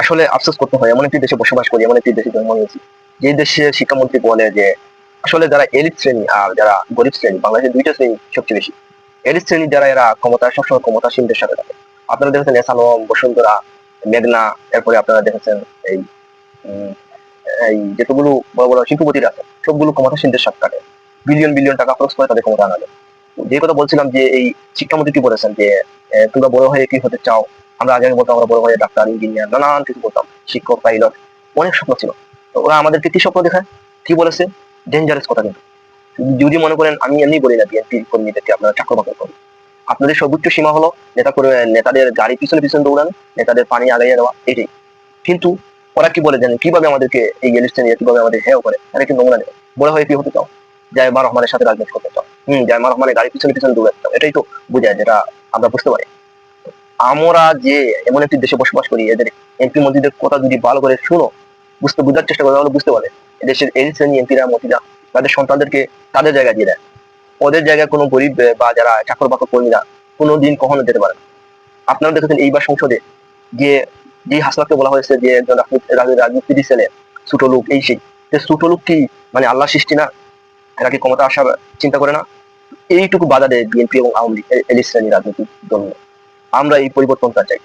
আসলে আফসোস করতে হয়, এমন একটি দেশে বসবাস করি, এমন একটি দেশে জন্ম নিয়েছি যে দেশে শিক্ষামন্ত্রী বলে যে আসলে যারা এলিট শ্রেণী আর যারা গরিব শ্রেণী, বাংলাদেশের দুইটা শ্রেণী সবচেয়ে বেশি। এলিট শ্রেণী যারা, এরা ক্ষমতা সবসময় ক্ষমতাসীনদের সাথে থাকে। আপনারা দেখেছেন এসালম, বসুন্ধরা, মেঘনা, এরপরে আপনারা দেখেছেন এই উম, এই যেগুলো বড় বড় শিল্পপতিরা আছে সবগুলো ক্ষমতাসীনদের সাথে থাকে। বিলিয়ন বিলিয়ন টাকা খরচ করে তাদের ক্ষমতা আনা যায়। যে কথা বলছিলাম যে এই শিক্ষামন্ত্রী কি বলেছেন যে তোমরা বড় হয়ে কি হতে চাও? আমরা আগে বলতাম আমরা বড় হয়ে ডাক্তার, ইঞ্জিনিয়ার, নানান কিছু বলতাম, শিক্ষক, পাইলট, অনেক স্বপ্ন ছিল। তো ওরা আমাদেরকে কি স্বপ্ন দেখায়, কি বলেছে? ডেঞ্জারাস কথা কিন্তু। যদি মনে করেন, আমি এমনি বলি না বিএনপি কর্মীদেরকে আপনারা চাকর বাকর করুন। আপনাদের সর্বোচ্চ সীমা হলো নেতা করে নেতাদের গাড়ি পিছনে পিছনে দৌড়ানো, নেতাদের পানি আগাইয়ে দেওয়া, এটাই। কিন্তু ওরা কি বলে জানেন কিভাবে আমাদেরকে এই লিস্টে নিয়ে কিভাবে আমাদের হেয় করে, তারা কি নমুনা দেয়। বড় হয়ে কি হতে চাও? জায়মা রহমানের সাথে রাজনীতি করতে চাও। জায়মা রহমানের গাড়ি পিছনে পিছনে দৌড়াতে চাও, এটাই তো বোঝায়, যেটা আমরা বুঝতে পারি। আমরা যে এমন একটি দেশে বসবাস করি, এদের এমপি মন্ত্রীদের কথা যদি ভালো করে শুনো, বোঝার চেষ্টা করো, তাহলে বুঝতে পারবে দেশের এই শ্রেণী এমপিরা মন্ত্রীরা তাদের সন্তানদেরকে তাদের জায়গায় দিয়ে দেয়। ওদের জায়গায় কোনো গরিব বা যারা চাকর বাকর কর্মীরা কোনোদিন কখনো যেতে পারে না। আপনারা দেখেছেন এইবার সংসদে যে যে হাসনাতকে বলা হয়েছে যে একজন রাজনীতি ছেলে, ছোট লোক, এই সেই। ছোট লোক কি মানে আল্লাহ সৃষ্টি না? এরা কি ক্ষমতা আসার চিন্তা করে না? এইটুকু বাধা দেয় বিএনপি এবং আওয়ামী লীগ, এলিট শ্রেণী রাজনীতির জন্য। আমরা এই পরিবর্তনটা চাই।